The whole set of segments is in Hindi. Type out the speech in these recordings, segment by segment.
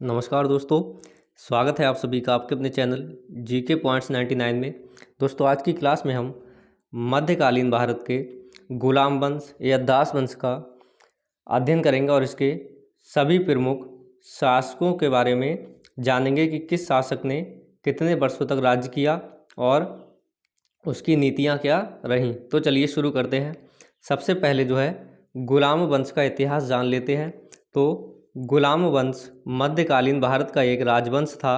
नमस्कार दोस्तों, स्वागत है आप सभी का आपके अपने चैनल जीके पॉइंट्स 99 में। दोस्तों, आज की क्लास में हम मध्यकालीन भारत के गुलाम वंश या दास वंश का अध्ययन करेंगे और इसके सभी प्रमुख शासकों के बारे में जानेंगे कि किस शासक ने कितने वर्षों तक राज्य किया और उसकी नीतियाँ क्या रहीं। तो चलिए शुरू करते हैं। सबसे पहले जो है गुलाम वंश का इतिहास जान लेते हैं। तो गुलाम वंश मध्यकालीन भारत का एक राजवंश था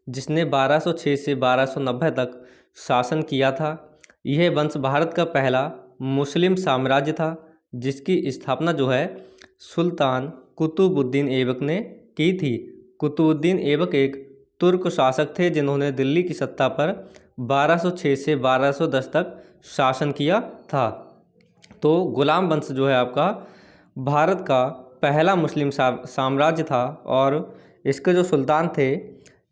जिसने 1206 से 1290 तक शासन किया था। यह वंश भारत का पहला मुस्लिम साम्राज्य था जिसकी स्थापना जो है सुल्तान कुतुबुद्दीन ऐबक ने की थी। कुतुबुद्दीन ऐबक एक तुर्क शासक थे जिन्होंने दिल्ली की सत्ता पर 1206 से 1210 तक शासन किया था। तो गुलाम वंश जो है आपका भारत का पहला मुस्लिम साम्राज्य था और इसके जो सुल्तान थे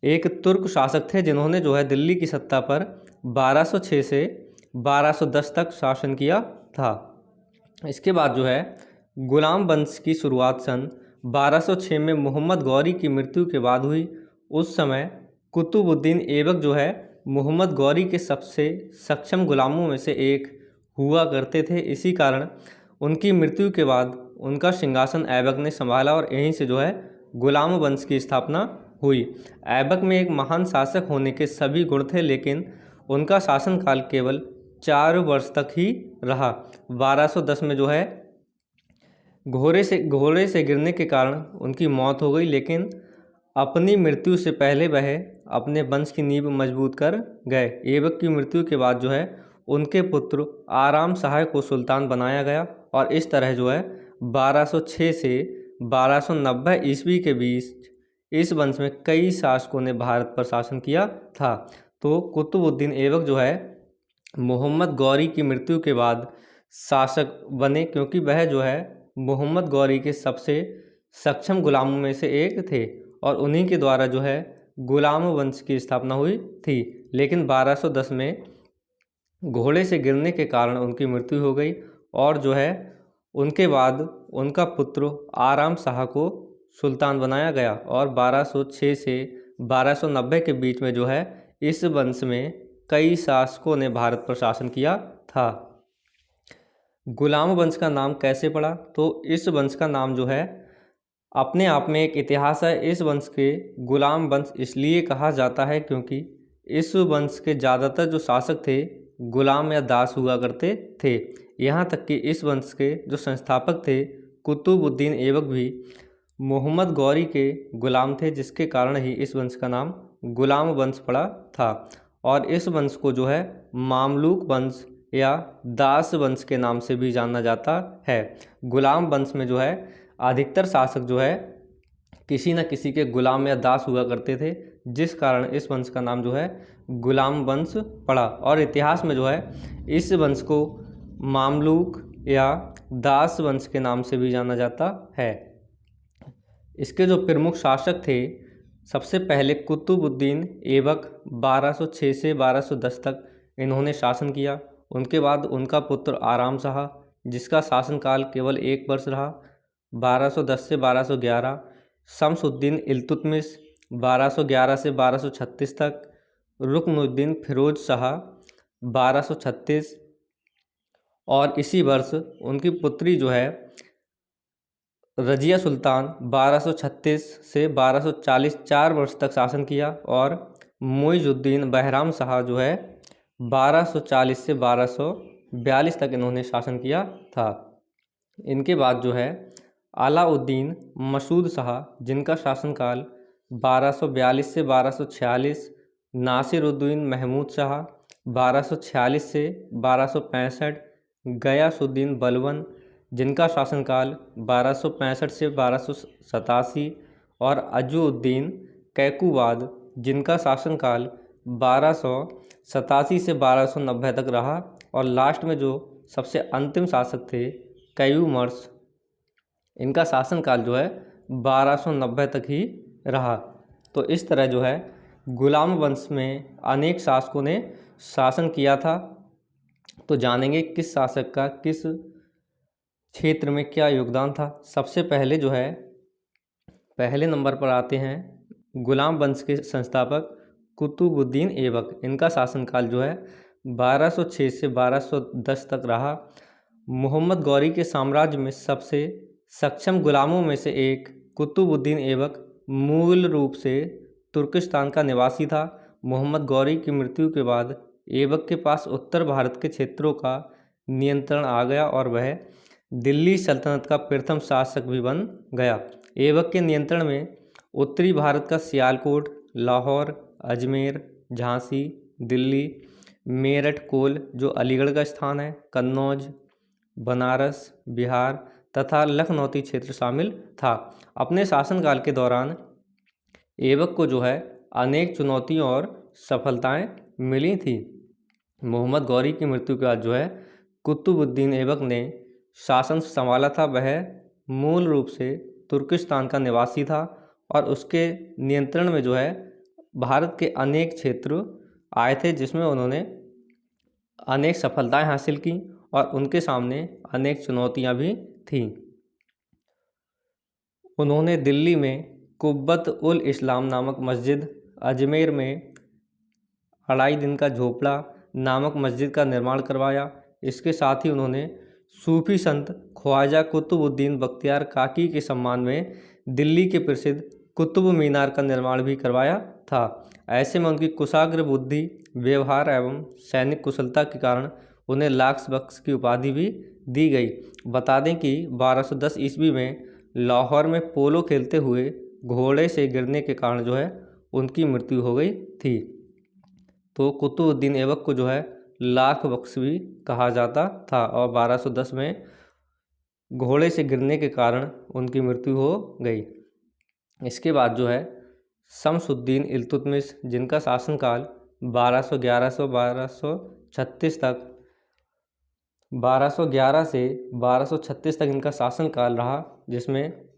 एक तुर्क शासक थे जिन्होंने जो है दिल्ली की सत्ता पर 1206 से 1210 तक शासन किया था। इसके बाद जो है गुलाम वंश की शुरुआत सन 1206 में मोहम्मद गौरी की मृत्यु के बाद हुई। उस समय कुतुबुद्दीन ऐबक जो है मोहम्मद गौरी के सबसे सक्षम गुलामों में से एक हुआ करते थे। इसी कारण उनकी मृत्यु के बाद उनका सिंहासन ऐबक ने संभाला और यहीं से जो है गुलाम वंश की स्थापना हुई। ऐबक में एक महान शासक होने के सभी गुण थे, लेकिन उनका शासनकाल केवल 4 वर्ष तक ही रहा। 1210 में जो है घोड़े से गिरने के कारण उनकी मौत हो गई, लेकिन अपनी मृत्यु से पहले वह अपने वंश की नींव मजबूत कर गए। ऐबक की मृत्यु के बाद जो है उनके पुत्र आराम शाह को सुल्तान बनाया गया और इस तरह जो है 1206 से 1290 ईस्वी के बीच इस वंश में कई शासकों ने भारत पर शासन किया था। तो कुतुबुद्दीन ऐबक जो है मोहम्मद गौरी की मृत्यु के बाद शासक बने, क्योंकि वह जो है मोहम्मद गौरी के सबसे सक्षम गुलामों में से एक थे और उन्हीं के द्वारा जो है गुलाम वंश की स्थापना हुई थी। लेकिन 1210 में घोड़े से गिरने के कारण उनकी मृत्यु हो गई और जो है उनके बाद उनका पुत्र आराम शाह को सुल्तान बनाया गया और 1206 से 1290 के बीच में जो है इस वंश में कई शासकों ने भारत पर शासन किया था। गुलाम वंश का नाम कैसे पड़ा? तो इस वंश का नाम जो है अपने आप में एक इतिहास है। इस वंश के गुलाम वंश इसलिए कहा जाता है क्योंकि इस वंश के ज़्यादातर जो शासक थे गुलाम या दास हुआ करते थे। यहाँ तक कि इस वंश के जो संस्थापक थे कुतुबुद्दीन ऐबक भी मोहम्मद गौरी के गुलाम थे, जिसके कारण ही इस वंश का नाम गुलाम वंश पड़ा था। और इस वंश को जो है मामलूक वंश या दास वंश के नाम से भी जाना जाता है। गुलाम वंश में जो है अधिकतर शासक जो है किसी न किसी के गुलाम या दास हुआ करते थे, जिस कारण इस वंश का नाम जो है गुलाम वंश पड़ा। और इतिहास में जो है इस वंश को मामलूक या दास वंश के नाम से भी जाना जाता है। इसके जो प्रमुख शासक थे, सबसे पहले कुतुबुद्दीन ऐबक 1206 से 1210 तक इन्होंने शासन किया। उनके बाद उनका पुत्र आराम शाह, जिसका शासनकाल केवल 1 वर्ष रहा, 1210 से 1211। शमसुद्दीन इल्तुतमिश 1211 से 1236 तक। रुकनुद्दीन फिरोज शाह 1236 और इसी वर्ष उनकी पुत्री जो है रजिया सुल्तान 1236 से 1240 4 वर्ष तक शासन किया और मुइजुद्दीन बहराम शाह जो है 1240 से 1242 तक इन्होंने शासन किया था। इनके बाद जो है अलाउद्दीन मसूद शाह, जिनका शासनकाल 1242 से 1246। नासिरुद्दीन महमूद शाह 1246 से 1265। गयासुद्दीन बलबन, जिनका शासनकाल 1265 से 1287। और अजुद्दीन कैकुबाद, जिनका शासनकाल 1287 से 1290 तक रहा। और लास्ट में जो सबसे अंतिम शासक थे कैयूमर्स, इनका शासनकाल जो है 1290 तक ही रहा। तो इस तरह जो है गुलाम वंश में अनेक शासकों ने शासन किया था। तो जानेंगे किस शासक का किस क्षेत्र में क्या योगदान था। सबसे पहले जो है पहले नंबर पर आते हैं गुलाम वंश के संस्थापक कुतुबुद्दीन ऐबक। इनका शासनकाल जो है 1206 से 1210 तक रहा। मोहम्मद गौरी के साम्राज्य में सबसे सक्षम गुलामों में से एक कुतुबुद्दीन ऐबक मूल रूप से तुर्किस्तान का निवासी था। मोहम्मद गौरी की मृत्यु के बाद ऐबक के पास उत्तर भारत के क्षेत्रों का नियंत्रण आ गया और वह दिल्ली सल्तनत का प्रथम शासक भी बन गया। ऐबक के नियंत्रण में उत्तरी भारत का सियालकोट, लाहौर, अजमेर, झांसी, दिल्ली, मेरठ, कोल जो अलीगढ़ का स्थान है, कन्नौज, बनारस, बिहार तथा लखनौती क्षेत्र शामिल था। अपने शासनकाल के दौरान ऐबक को जो है अनेक चुनौतियों और सफलताएं मिली थी। मोहम्मद गौरी की मृत्यु के बाद जो है कुतुबुद्दीन ऐबक ने शासन संभाला था। वह मूल रूप से तुर्किस्तान का निवासी था और उसके नियंत्रण में जो है भारत के अनेक क्षेत्र आए थे, जिसमें उन्होंने अनेक सफलताएं हासिल की और उनके सामने अनेक चुनौतियां भी थीं। उन्होंने दिल्ली में कुब्बत उल इस्लाम नामक मस्जिद, अजमेर में अढ़ाई दिन का झोपड़ा नामक मस्जिद का निर्माण करवाया। इसके साथ ही उन्होंने सूफी संत ख्वाजा कुतुबुद्दीन बख्तियार काकी के सम्मान में दिल्ली के प्रसिद्ध कुतुब मीनार का निर्माण भी करवाया था। ऐसे में उनकी कुशाग्र बुद्धि, व्यवहार एवं सैनिक कुशलता के कारण उन्हें लाक्स बख्श की उपाधि भी दी गई। बता दें कि 1210 ईस्वी में लाहौर में पोलो खेलते हुए घोड़े से गिरने के कारण जो है उनकी मृत्यु हो गई थी। तो कुतुबुद्दीन ऐबक को जो है लाख बख्श भी कहा जाता था और 1210 में घोड़े से गिरने के कारण उनकी मृत्यु हो गई। इसके बाद जो है शमसुद्दीन इल्तुतमिश, जिनका शासनकाल 1211 से 1236 तक 1211 से 1236 तक इनका शासनकाल रहा, जिसमें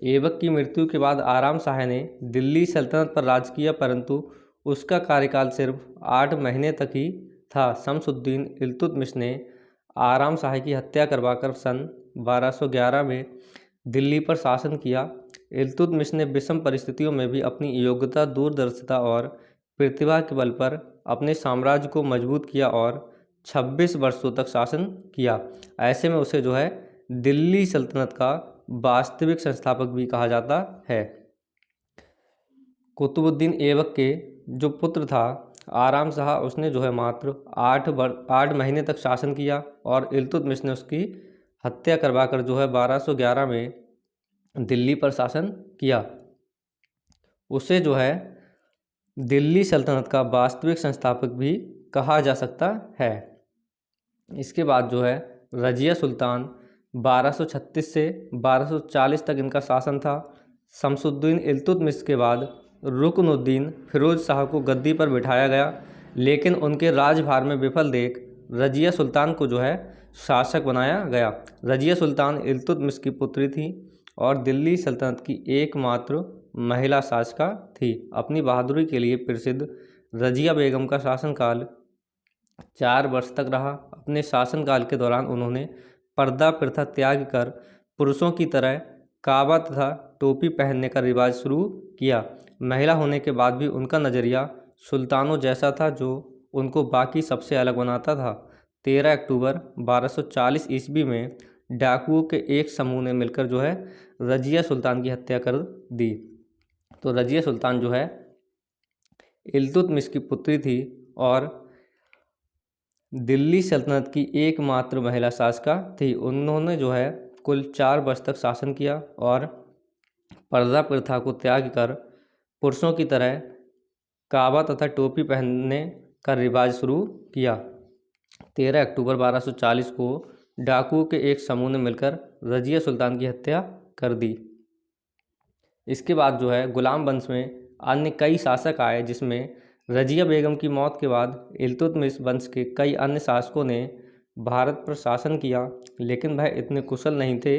ऐबक की मृत्यु के बाद आराम शाह ने दिल्ली सल्तनत पर राज किया, परंतु उसका कार्यकाल सिर्फ 8 महीने तक ही था। शमसुद्दीन इल्तुतमिश ने आराम शाह की हत्या करवाकर सन 1211 में दिल्ली पर शासन किया। इल्तुतमिश ने विषम परिस्थितियों में भी अपनी योग्यता, दूरदर्शिता और प्रतिभा के बल पर अपने साम्राज्य को मजबूत किया और 26 वर्षों तक शासन किया। ऐसे में उसे जो है दिल्ली सल्तनत का वास्तविक संस्थापक भी कहा जाता है। कुतुबुद्दीन ऐबक के जो पुत्र था आराम शाह, उसने जो है मात्र 8 महीने तक शासन किया और इल्तुतमिश ने उसकी हत्या करवाकर जो है 1211 में दिल्ली पर शासन किया। उसे जो है दिल्ली सल्तनत का वास्तविक संस्थापक भी कहा जा सकता है। इसके बाद जो है रजिया सुल्तान 1236 से 1240 तक इनका शासन था। शमसुद्दीन इल्तुतमिश के बाद रुकनुद्दीन फिरोज शाह को गद्दी पर बिठाया गया, लेकिन उनके राजभार में विफल देख रजिया सुल्तान को जो है शासक बनाया गया। रजिया सुल्तान इल्तुतमिश की पुत्री थी और दिल्ली सल्तनत की एकमात्र महिला शासिका थी। अपनी बहादुरी के लिए प्रसिद्ध रजिया बेगम का शासनकाल 4 वर्ष तक रहा। अपने शासनकाल के दौरान उन्होंने पर्दा प्रथा त्याग कर पुरुषों की तरह काबा तथा टोपी पहनने का रिवाज शुरू किया। महिला होने के बाद भी उनका नज़रिया सुल्तानों जैसा था, जो उनको बाकी सबसे अलग बनाता था। 13 अक्टूबर 1240 ईस्वी में डाकुओं के एक समूह ने मिलकर जो है रजिया सुल्तान की हत्या कर दी। तो रजिया सुल्तान जो है इल्तुतमिश की पुत्री थी और दिल्ली सल्तनत की एकमात्र महिला शासिका थी। उन्होंने जो है कुल 4 वर्ष तक शासन किया और पर्दा प्रथा को त्याग कर पुरुषों की तरह काबा तथा टोपी पहनने का रिवाज शुरू किया। 13 अक्टूबर 1240 को डाकुओं के एक समूह ने मिलकर रजिया सुल्तान की हत्या कर दी। इसके बाद जो है गुलाम वंश में अन्य कई शासक आए, जिसमें रजिया बेगम की मौत के बाद इल्तुतमिश वंश के कई अन्य शासकों ने भारत पर शासन किया, लेकिन वह इतने कुशल नहीं थे,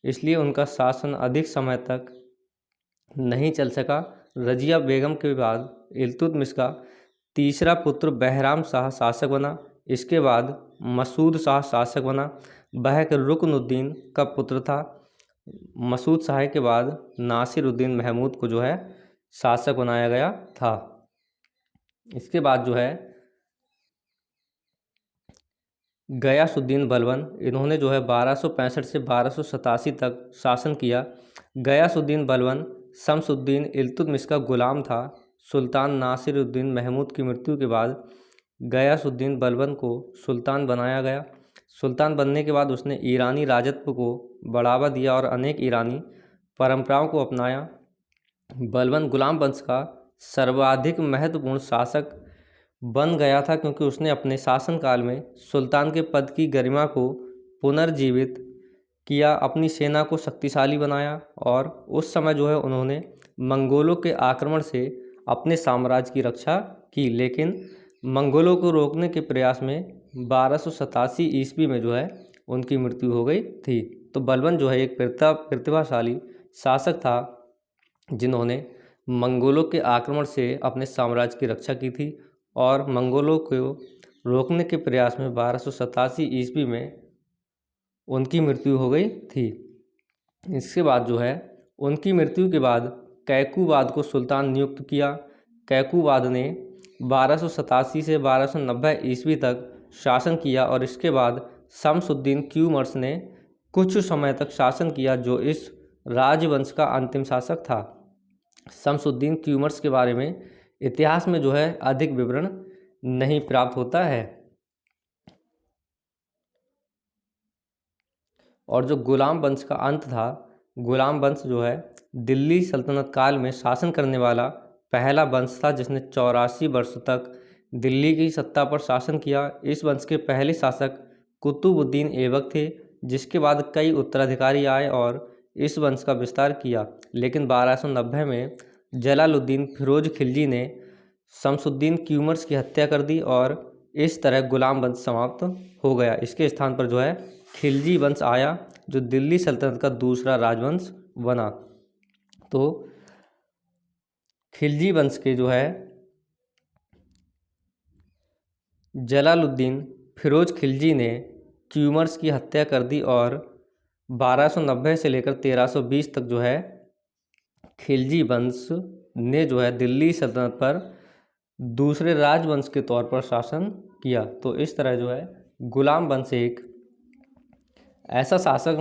इसलिए उनका शासन अधिक समय तक नहीं चल सका। रजिया बेगम के बाद इल्तुतमिश का तीसरा पुत्र बहराम शाह शासक बना। इसके बाद मसूद शाह शासक बना। वह रुकनुद्दीन का पुत्र था। मसूद शाह के बाद नासिरुद्दीन महमूद को जो है शासक बनाया गया था। इसके बाद जो है गयासुद्दीन बलबन, इन्होंने जो है 1265 से 1287 तक शासन किया। गयासुद्दीन बलबन शमसुद्दीन इल्तुतमिश का गुलाम था। सुल्तान नासिरुद्दीन महमूद की मृत्यु के बाद गयासुद्दीन बलबन को सुल्तान बनाया गया। सुल्तान बनने के बाद उसने ईरानी राजत्व को बढ़ावा दिया और अनेक ईरानी परंपराओं को अपनाया। बलबन गुलाम वंश का सर्वाधिक महत्वपूर्ण शासक बन गया था, क्योंकि उसने अपने शासनकाल में सुल्तान के पद की गरिमा को पुनर्जीवित किया, अपनी सेना को शक्तिशाली बनाया और उस समय जो है उन्होंने मंगोलों के आक्रमण से अपने साम्राज्य की रक्षा की। लेकिन मंगोलों को रोकने के प्रयास में 1287 ईस्वी में जो है उनकी मृत्यु हो गई थी। तो बलबन जो है एक प्रतिभाशाली शासक था, जिन्होंने मंगोलों के आक्रमण से अपने साम्राज्य की रक्षा की थी और मंगोलों को रोकने के प्रयास में 1287 ईस्वी में उनकी मृत्यु हो गई थी। इसके बाद जो है उनकी मृत्यु के बाद कैकुबाद को सुल्तान नियुक्त किया। कैकुबाद ने 1287 से 1290 ईस्वी तक शासन किया और इसके बाद शमसुद्दीन क्यूमर्स ने कुछ समय तक शासन किया, जो इस राजवंश का अंतिम शासक था। शमसुद्दीन क्यूमर्स के बारे में इतिहास में जो है अधिक विवरण नहीं प्राप्त होता है। और जो गुलाम वंश का अंत था, गुलाम वंश जो है दिल्ली सल्तनत काल में शासन करने वाला पहला वंश था, जिसने 84 वर्षों तक दिल्ली की सत्ता पर शासन किया। इस वंश के पहले शासक कुतुबुद्दीन ऐबक थे, जिसके बाद कई उत्तराधिकारी आए और इस वंश का विस्तार किया। लेकिन 1290 में जलालुद्दीन फिरोज खिलजी ने शमसुद्दीन क्यूमर्स की हत्या कर दी और इस तरह गुलाम वंश समाप्त हो गया। इसके स्थान पर जो है खिलजी वंश आया, जो दिल्ली सल्तनत का दूसरा राजवंश बना। तो खिलजी वंश के जो है जलालुद्दीन फिरोज खिलजी ने क्यूमर्स की हत्या कर दी और 1290 से लेकर 1320 तक जो है खिलजी वंश ने जो है दिल्ली सल्तनत पर दूसरे राजवंश के तौर पर शासन किया। तो इस तरह जो है गुलाम वंश एक ऐसा शासक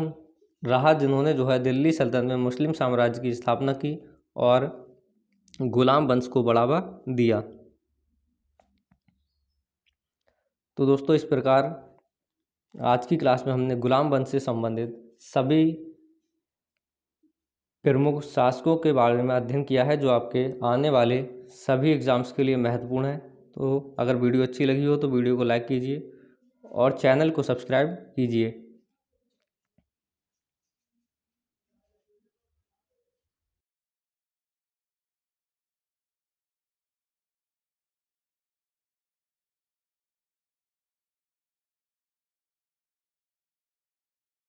रहा, जिन्होंने जो है दिल्ली सल्तनत में मुस्लिम साम्राज्य की स्थापना की और गुलाम वंश को बढ़ावा दिया। तो दोस्तों, इस प्रकार आज की क्लास में हमने गुलाम वंश से संबंधित सभी प्रमुख शासकों के बारे में अध्ययन किया है, जो आपके आने वाले सभी एग्ज़ाम्स के लिए महत्वपूर्ण है। तो अगर वीडियो अच्छी लगी हो तो वीडियो को लाइक कीजिए और चैनल को सब्सक्राइब कीजिए।